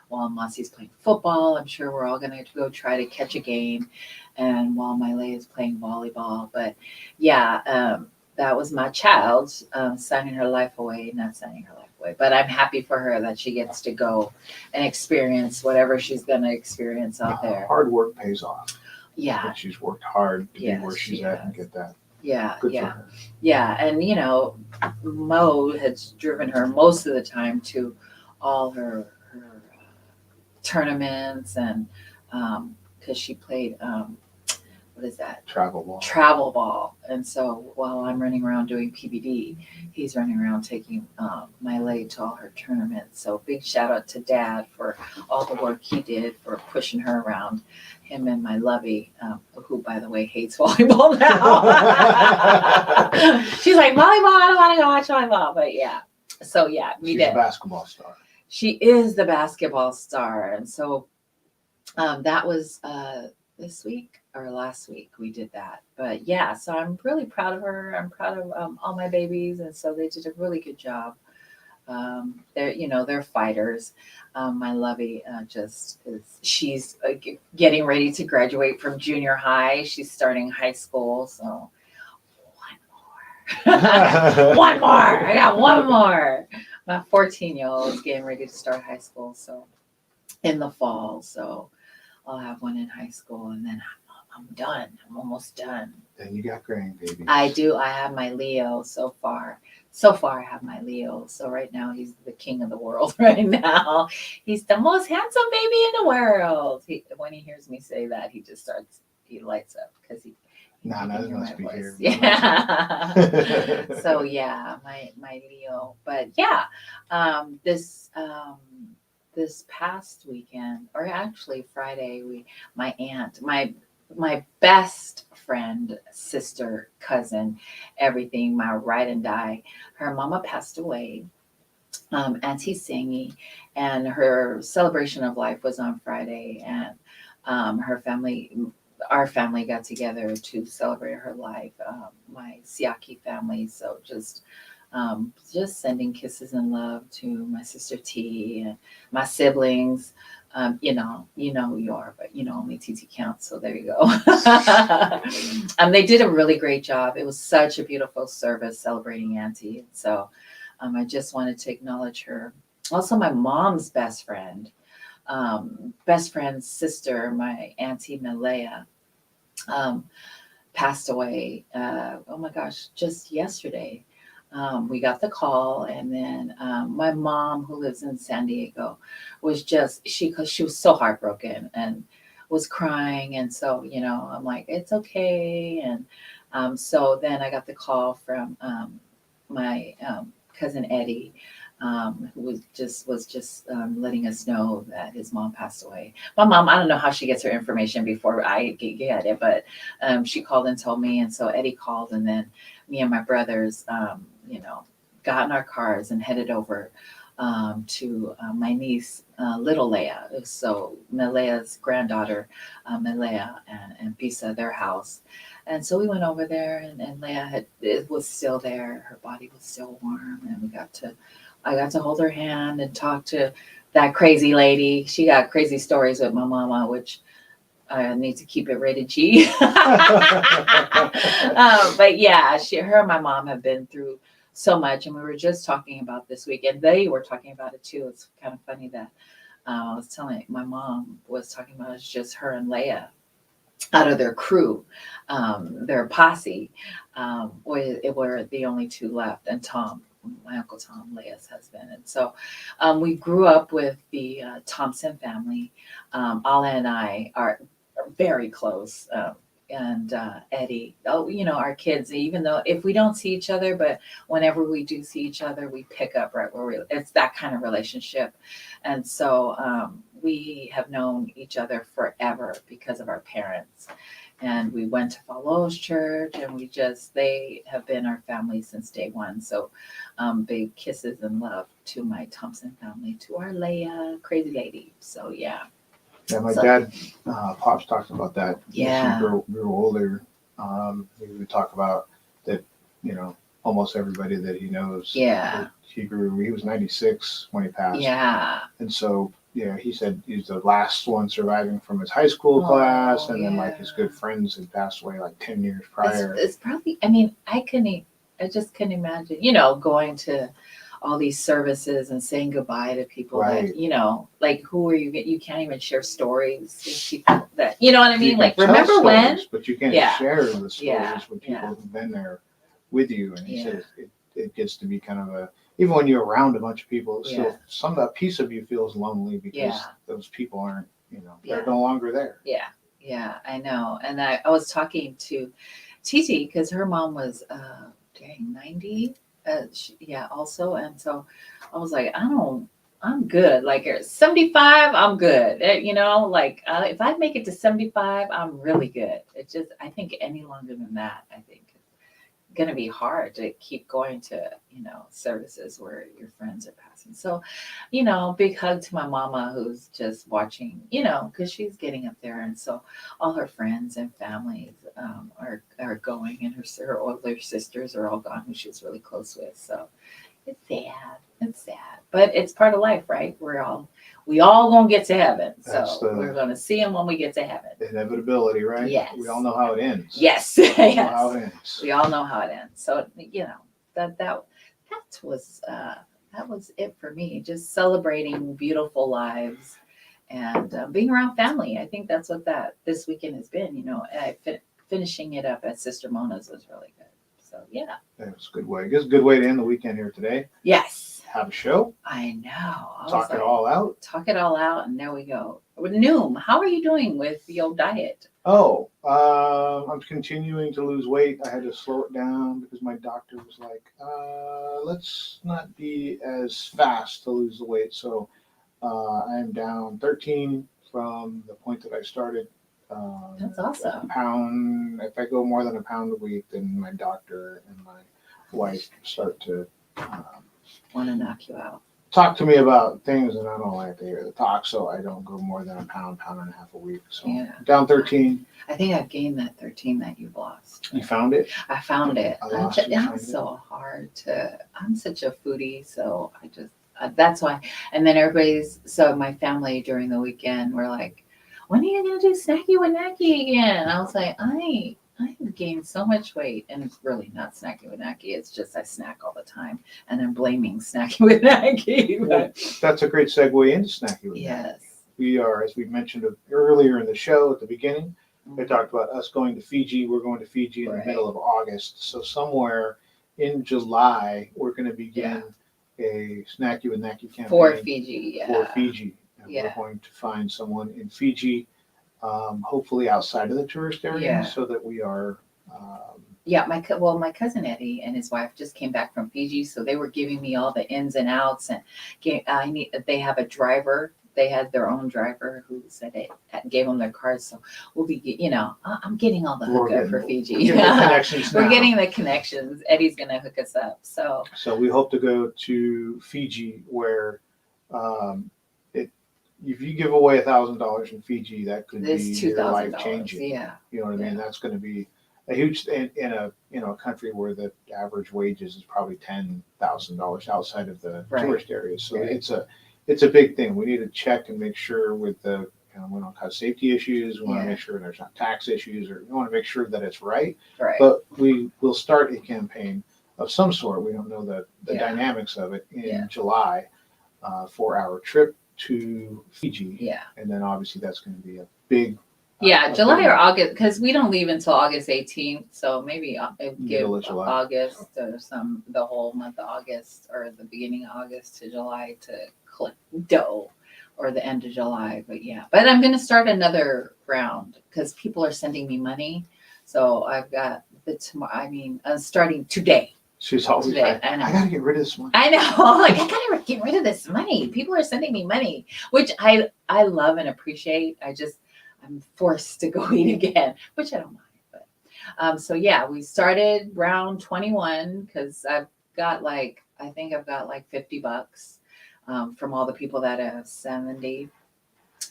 while Mossy's playing football. I'm sure we're all going to go try to catch a game, and while my Lay is playing volleyball. But yeah, that was my child signing her life away, not signing her life away. But I'm happy for her that she gets to go and experience whatever she's going to experience out there. Hard work pays off. Yeah. And she's worked hard to be where she's at and get that. Yeah, Good yeah. for her. Yeah, and Mo has driven her most of the time to all her tournaments, and because she played what is that? Travel ball. And so while I'm running around doing PBD, he's running around taking my lady to all her tournaments. So big shout out to Dad for all the work he did for pushing her around. Him and my lovey, who by the way hates volleyball now. She's like, volleyball, I don't want to go watch volleyball. But yeah, so yeah, She's a basketball star. She is the basketball star, and so that was this week or last week we did that. But yeah, so I'm really proud of her. I'm proud of all my babies, and so they did a really good job. They're fighters. My lovey she's getting ready to graduate from junior high. She's starting high school, so one more. I got one more. My 14-year-old is getting ready to start high school, so in the fall. So I'll have one in high school, and then I'm done. I'm almost done. Then you got grandbabies. I do. I have my Leo so far. So far, I have my Leo. So right now, he's the king of the world. Right now, he's the most handsome baby in the world. When he hears me say that, he lights up because he. That must be here. Yeah. So yeah, my Leo. But yeah, this past weekend, or actually Friday, my aunt, my best friend, sister, cousin, everything, my ride and die, her mama passed away, Auntie Singy, and her celebration of life was on Friday, and our family got together to celebrate her life, my Siaki family. So just sending kisses and love to my sister T and my siblings. You know who you are, but only TT counts. So there you go. They did a really great job. It was such a beautiful service celebrating Auntie. So I just wanted to acknowledge her. Also, my mom's best friend's sister, my Auntie Malaya, passed away. Oh my gosh, just yesterday. We got the call, and then my mom, who lives in San Diego, was because she was so heartbroken and was crying, and so I'm like, it's okay, and so then I got the call from my cousin Eddie, who was just letting us know that his mom passed away. My mom, I don't know how she gets her information before I get it, but she called and told me, and so Eddie called, and then me and my brothers, got in our cars and headed over to my niece, little Leia. So Malea's granddaughter, Malaya and Pisa, their house. And so we went over there, and Leia was still there. Her body was still warm, and I got to hold her hand and talk to that crazy lady. She got crazy stories with my mama, which I need to keep it rated G. But yeah, her and my mom have been through so much. And we were just talking about this week, and they were talking about it too. It's kind of funny that I was telling my mom was talking about it's just her and Leia out of their crew, their posse, were the only two left, and Tom, my Uncle Tom, Leia's husband. And so we grew up with the Thompson family. Ala and I are very close. And Eddie, our kids, even though if we don't see each other, but whenever we do see each other, we pick up right where it's that kind of relationship. And so we have known each other forever because of our parents. And we went to Fallows Church, and they have been our family since day one. So big kisses and love to my Thompson family, to our Leia, crazy lady. So yeah. Yeah, my dad, Pops talks about that. Yeah. As he grew older, we would talk about that, almost everybody that he knows. Yeah. He was 96 when he passed. Yeah. And so, he said he's the last one surviving from his high school class. And then like his good friends had passed away like 10 years prior. It's probably, I just couldn't imagine, going to all these services and saying goodbye to people Right. that, like who are you can't even share stories with people that, you know what I mean? You Like, can tell remember when? stories, but you can't share the stories with people who've been there with you. And he said it gets to be kind of even when you're around a bunch of people, still a piece of you feels lonely because those people aren't, they're no longer there. Yeah, I know. And I was talking to Titi because her mom was 90. Also. And so I was like, I'm good. Like 75, I'm good. If I make it to 75, I'm really good. I think any longer than that, I think it's going to be hard to keep going to, services where your friends are passing. So, big hug to my mama who's just watching, because she's getting up there. And so all her friends and families are going, and her older sisters are all gone, who she's really close with. So it's sad, but it's part of life, right? We all gonna get to heaven. So we're gonna see him when we get to heaven. Inevitability, right? Yes. We all know how it ends. Yes. We all know how it ends. We all know how it ends. So that was it for me. Just celebrating beautiful lives and being around family. I think that's what this weekend has been. Finishing it up at Sister Mona's was really good. So yeah. That was a good way. I guess a good way to end the weekend here today. Yes. Have a show. I know. Talk it all out. Talk it all out, and there we go. Noom, how are you doing with your diet? Oh, I'm continuing to lose weight. I had to slow it down because my doctor was like, let's not be as fast to lose the weight. So I'm down 13 from the point that I started. That's awesome. A pound. If I go more than a pound a week, then my doctor and my wife start to want to knock you out. Talk to me about things, and I don't like to hear the talk, so I don't go more than a pound and a half a week. So down 13. I think I've gained that 13 that you've lost. You found it? I found it. I'm so hard I'm such a foodie, so I just, that's why. And then so my family during the weekend were like, when are you going to do Snacky with Nacky again? And I was like, I have gained so much weight, and it's really not Snacky with Nacky. It's just I snack all the time, and I'm blaming Snacky with Nacky. Well, that's a great segue into Snacky with Nacky. Yes. We are, as we mentioned earlier in the show at the beginning, we talked about us going to Fiji. We're going to Fiji in the middle of August. So somewhere in July, we're going to begin a Snacky with Nacky campaign. For Fiji, For Fiji. And we're going to find someone in Fiji, hopefully outside of the tourist area, so that we are. My cousin Eddie and his wife just came back from Fiji, so they were giving me all the ins and outs, and they have a driver. They had their own driver who said it gave them their cards, so we'll be, I'm getting all the hookup for Fiji. We're getting the connections. Eddie's gonna hook us up. So we hope to go to Fiji, where if you give away $1,000 in Fiji, that could be your life changing. Yeah, you know what I mean. That's going to be a huge in a country where the average wages is probably $10,000 outside of the tourist areas. So it's a big thing. We need to check and make sure with we don't have safety issues. We want to make sure there's not tax issues, or we want to make sure that it's right. Right. But we will start a campaign of some sort. We don't know the Yeah. dynamics of it in Yeah. July for our trip to Fiji. Yeah. And then obviously that's going to be a big. Yeah, a July big or August, because we don't leave until August 18th. So maybe give Middle of July. August or the whole month of August or the beginning of August to July to collect dough or the end of July. But yeah, but I'm going to start another round because people are sending me money. So I've got starting today. She's always Today, like, I got to get rid of this money. I know. Like, I gotta get rid of this money. People are sending me money, which I love and appreciate. I'm forced to go eat again, which I don't mind. But so yeah, we started round 21 because I think I've got like $50 from all the people that have 70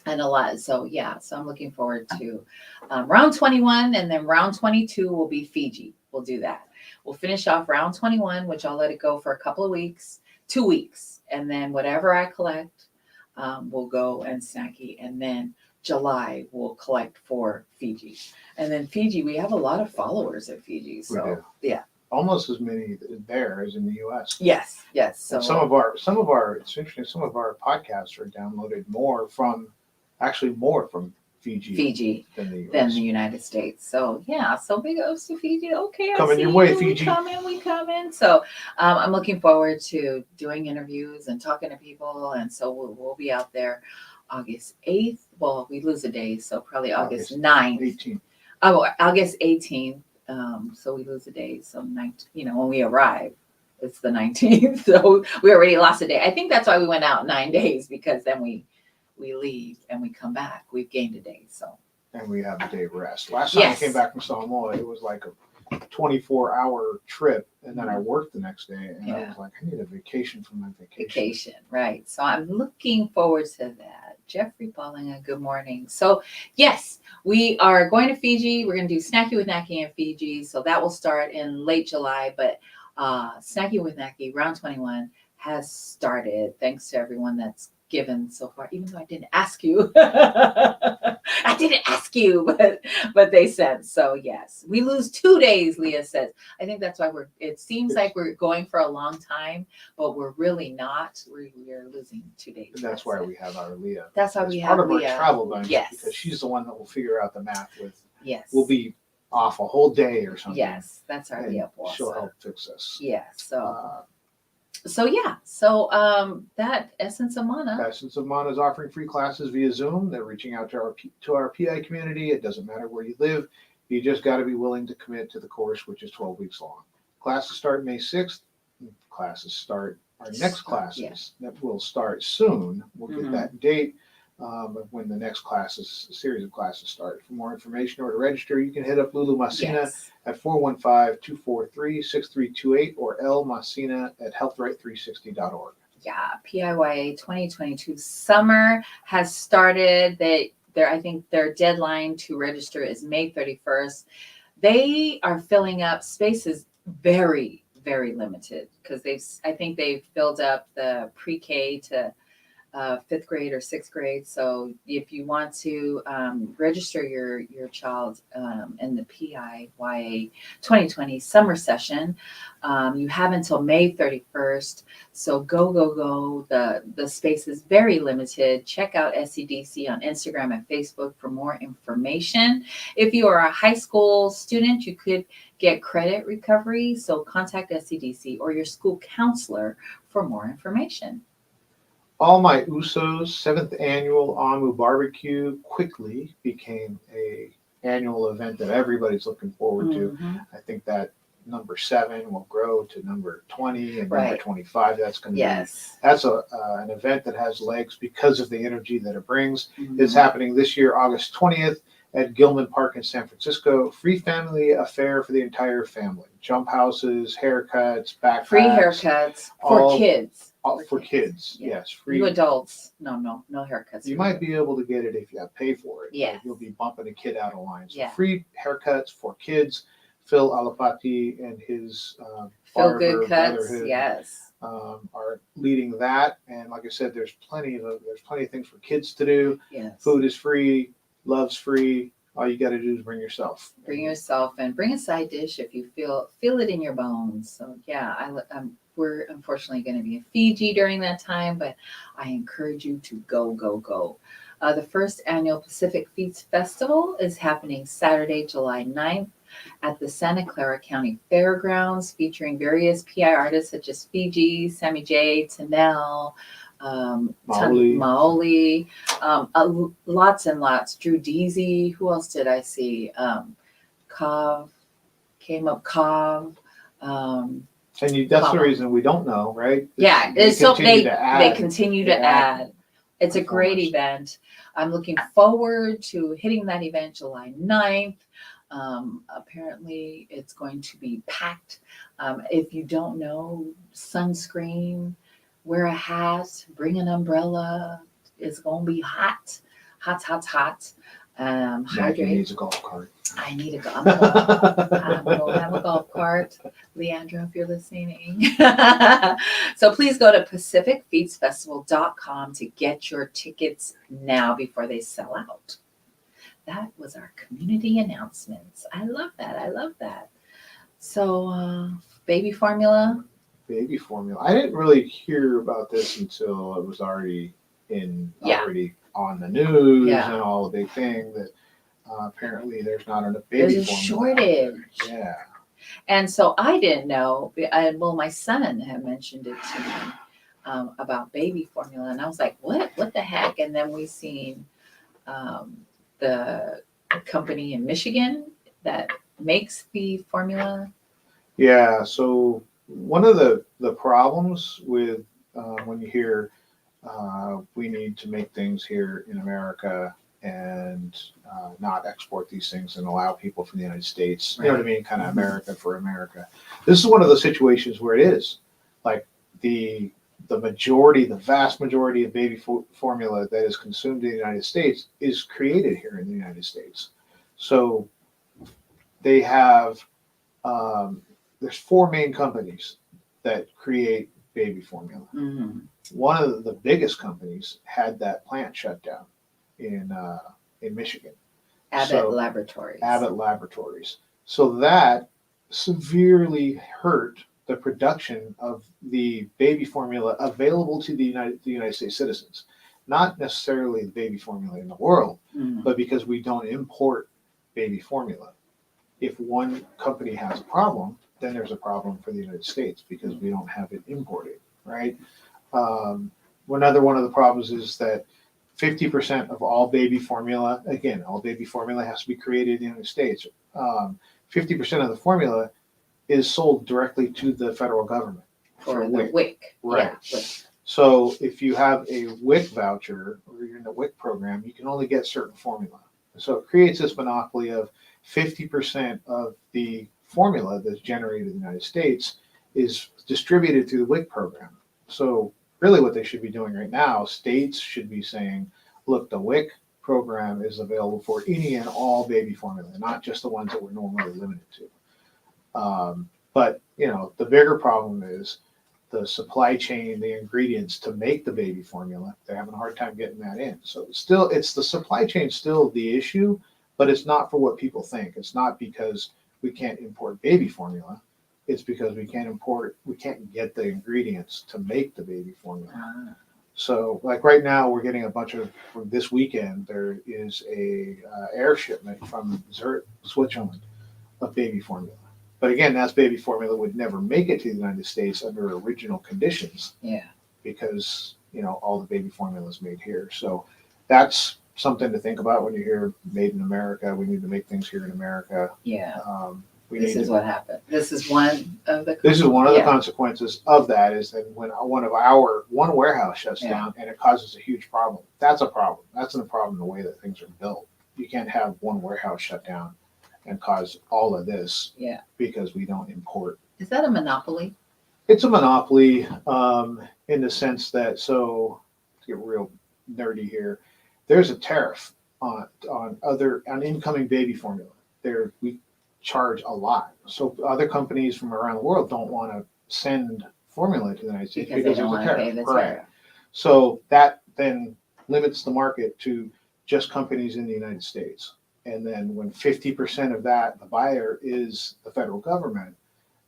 and a lot. So yeah, so I'm looking forward to round 21, and then round 22 will be Fiji. We'll do that. We'll finish off round 21, which I'll let it go for a couple of weeks, 2 weeks, and then whatever I collect, we'll go and snacky, and then July we'll collect for Fiji, and then Fiji. We have a lot of followers at Fiji, so yeah, almost as many there as in the U.S. Yes. So and some of our it's interesting. Some of our podcasts are downloaded more from Fiji than the U.S. United States. So yeah, so big ups to Fiji. Okay, coming your way, Fiji. We coming. So I'm looking forward to doing interviews and talking to people, and so we'll be out there August 8th. Well, we lose a day, so probably August 9th. 18th. Oh, August 18th. So we lose a day. So 19th, when we arrive, it's the 19th. So we already lost a day. I think that's why we went out 9 days, because then we leave and we come back. We've gained a day. So. And we have a day of rest. Last time I came back from Samoa, it was like a 24-hour trip, and then I worked the next day, and I was like, I need a vacation from my vacation. Right. So I'm looking forward to that. Jeffrey Ballinga, good morning. So yes, we are going to Fiji. We're going to do Snacky with Nacky in Fiji. So that will start in late July, but Snacky with Nacky round 21 has started. Thanks to everyone that's given so far, even though I didn't ask you. I didn't ask you, but they said so. Yes, we lose 2 days. Leah says. I think that's why it seems like we're going for a long time, but we're really not. We're losing 2 days. And that's why we have our Leah. That's why we have part of Leah. our travel budget. Yes, because she's the one that will figure out the math with. Yes, we'll be off a whole day or something. Yes, that's our Leah. She'll help fix us. Yeah. So that Essence of Mana is offering free classes via Zoom. They're reaching out to our PI community. It doesn't matter where you live. You just got to be willing to commit to the course, which is 12 weeks long. Classes start May 6th. Our next classes that will start soon. We'll get that date of when the next series of classes start. For more information or to register, you can hit up Lulu Masina at 415-243-6328 or L Masina at healthright360.org. Yeah, PIYA 2022 summer has started. I think their deadline to register is May 31st. They are filling up spaces very, very limited because I think they've filled up the pre-K to 5th grade or 6th grade. So if you want to register your child in the PIYA 2020 summer session, you have until May 31st. So go. The space is very limited. Check out SCDC on Instagram and Facebook for more information. If you are a high school student, you could get credit recovery. So contact SCDC or your school counselor for more information. All My Usos 7th annual Amu Barbecue quickly became a annual event that everybody's looking forward to. I think that number 7 will grow to number 20 and number 25. That's going to be that's an event that has legs because of the energy that it brings. It's happening this year, August 20th at Gilman Park in San Francisco. Free family affair for the entire family. Jump houses, haircuts, backpacks. Free haircuts for kids. For kids, yes. Free. You adults, no haircuts. You might be able to get it if you have to pay for it. Yeah. Like you'll be bumping a kid out of line. So free haircuts for kids. Phil Alapati and his Feel Good Cuts, are leading that. And like I said, there's plenty of things for kids to do. Yes. Food is free, love's free, all you got to do is bring yourself. Bring yourself and bring a side dish if you feel it in your bones. So yeah, we're unfortunately going to be in Fiji during that time, but I encourage you to go. The first annual Pacific Feast Festival is happening Saturday, July 9th at the Santa Clara County Fairgrounds, featuring various PI artists such as Fiji, Sammy J, Tanel, Maoli. lots and lots. Drew Deasy. Who else did I see? Cov came up. Cov. That's the reason we don't know, right? Yeah, They so continue they to add. continue to add. It's a great performers. event. I'm looking forward to hitting that event July 9th. Apparently, it's going to be packed. If you don't know, sunscreen, wear a hat, bring an umbrella. It's going to be hot. Maggie Hydrate. needs a golf cart. I need I'm gonna have a golf cart. Leandra, if you're listening. So please go to pacificfeastfestival.com to get your tickets now before they sell out. That was our community announcements. I love that. So baby formula. Baby formula. I didn't really hear about this until it was already on the news and all the big thing that apparently there's not enough baby There's a formula. shortage. Yeah. And so I didn't know. Well, my son had mentioned it to me about baby formula, and I was like, "What? What the heck?" And then we seen the company in Michigan that makes the formula. Yeah. So one of the problems with when you hear we need to make things here in America and not export these things and allow people from the United States, you know what I mean? Kind of America for America. This is one of those situations where it is like the vast majority of baby formula that is consumed in the United States is created here in the United States. So they have, there's 4 main companies that create baby formula. Mm-hmm. One of the biggest companies had that plant shut down in Michigan. Abbott Laboratories. So that severely hurt the production of the baby formula available to the United States citizens. Not necessarily the baby formula in the world, but because we don't import baby formula. If one company has a problem, then there's a problem for the United States because we don't have it imported, right? Another one of the problems is that 50% of all baby formula, again, all baby formula has to be created in the United States. 50% of the formula is sold directly to the federal government. For the WIC. Right. Yeah, WIC. So if you have a WIC voucher or you're in the WIC program, you can only get certain formula. So it creates this monopoly of 50% of the formula that's generated in the United States is distributed through the WIC program. So really what they should be doing right now, states should be saying, look, the WIC program is available for any and all baby formula, not just the ones that we're normally limited to. But, the bigger problem is the supply chain, the ingredients to make the baby formula. They're having a hard time getting that in. So it's the supply chain still the issue, but it's not for what people think. It's not because we can't import baby formula. It's because we can't get the ingredients to make the baby formula. So like right now we're getting a bunch of, from this weekend, there is a air shipment from Zurich, Switzerland of baby formula. But again, that's baby formula would never make it to the United States under original conditions. Yeah. Because, all the baby formula is made here. So that's something to think about when you hear made in America. We need to make things here in America. Yeah. This is what happened. This is one of the consequences of that is that when one warehouse shuts down and it causes a huge problem. That's a problem. That's a problem the way that things are built. You can't have one warehouse shut down and cause all of this because we don't import. Is that a monopoly? It's a monopoly in the sense that, so to get real nerdy here, there's a tariff on incoming baby formula. We charge a lot. So other companies from around the world don't want to send formula to the United States because there's a tariff. Right. So that then limits the market to just companies in the United States. And then when 50% of that, the buyer, is the federal government,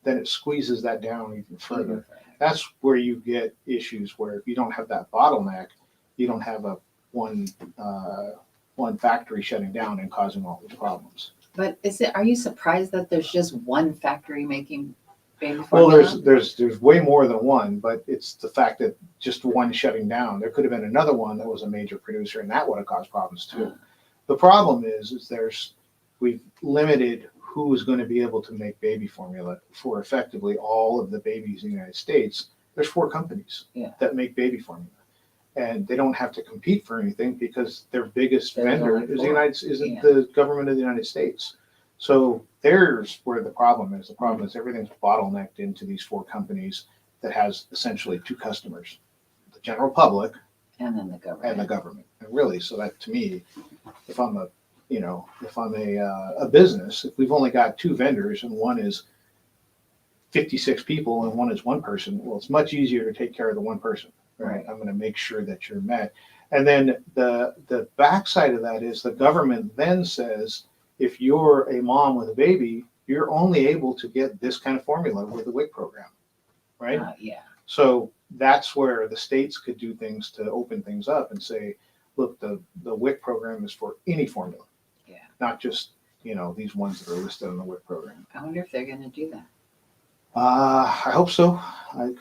then it squeezes that down even further. That's where you get issues where if you don't have that bottleneck, you don't have one factory shutting down and causing all these problems. But are you surprised that there's just one factory making baby Well, formula? there's way more than one, but it's the fact that just one shutting down. There could have been another one that was a major producer, and that would have caused problems too. The problem is we've limited who is going to be able to make baby formula for effectively all of the babies in the United States. There's 4 companies that make baby formula, and they don't have to compete for anything because their biggest vendor is the government of the United States. So there's where the problem is. The problem is everything's bottlenecked into these 4 companies that has essentially 2 customers: the general public and then the government. And really, so that to me, if I'm a business, if we've only got 2 vendors and one is 56 people and one is 1 person, well, it's much easier to take care of the 1 person, right? I'm going to make sure that you're met. And then the backside of that is the government then says, if you're a mom with a baby, you're only able to get this kind of formula with the WIC program, right? So that's where the states could do things to open things up and say, look, the WIC program is for any formula, not just these ones that are listed on the WIC program. I wonder if they're going to do that. I hope so,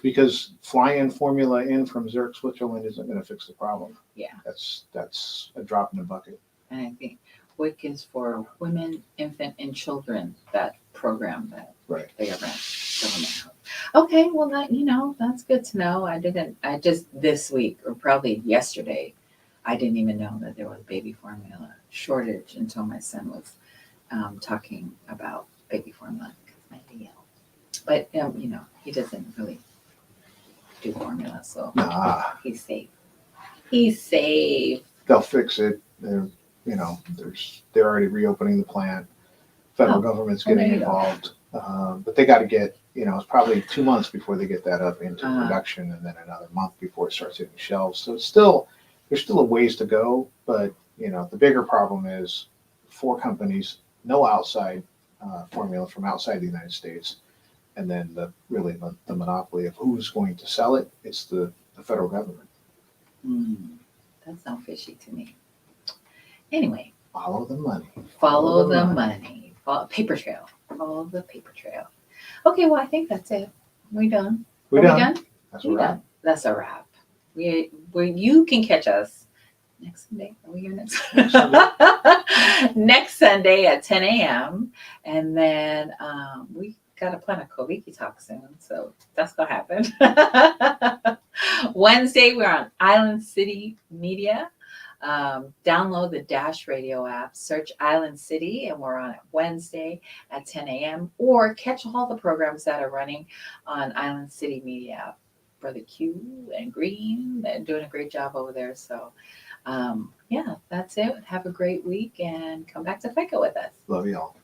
because flying formula in from Zurich, Switzerland isn't going to fix the problem. That's a drop in the bucket. And I think WIC is for women, infant, and children. That program that the government. Okay, well that's good to know. I just this week or probably yesterday, I didn't even know that there was baby formula shortage until my son was talking about baby formula because my deal. But he doesn't really do formula, so he's safe. He's safe. They'll fix it. They're already reopening the plant. Federal government's getting involved, but they got to get it's probably 2 months before they get that up into production, and then another month before it starts hitting shelves. So there's still a ways to go, but the bigger problem is 4 companies, no outside formula from outside the United States, and then the monopoly of who's going to sell it. It's the federal government. That sounds fishy to me. Anyway, follow the money. Follow the money. Paper trail. Follow the paper trail. Okay, well I think that's it. We done. We done? That's a wrap. Done. That's a wrap. You can catch us next Sunday. Are we here next Sunday? Next Sunday at 10 a.m. And then we got to plan a Koviki talk soon, so that's gonna happen. Wednesday we're on Island City Media. Download the Dash Radio app, search Island City, and we're on it Wednesday at 10 a.m. Or catch all the programs that are running on Island City Media. Brother Q and Green, they're doing a great job over there. So, that's it. Have a great week and come back to Faika with us. Love y'all.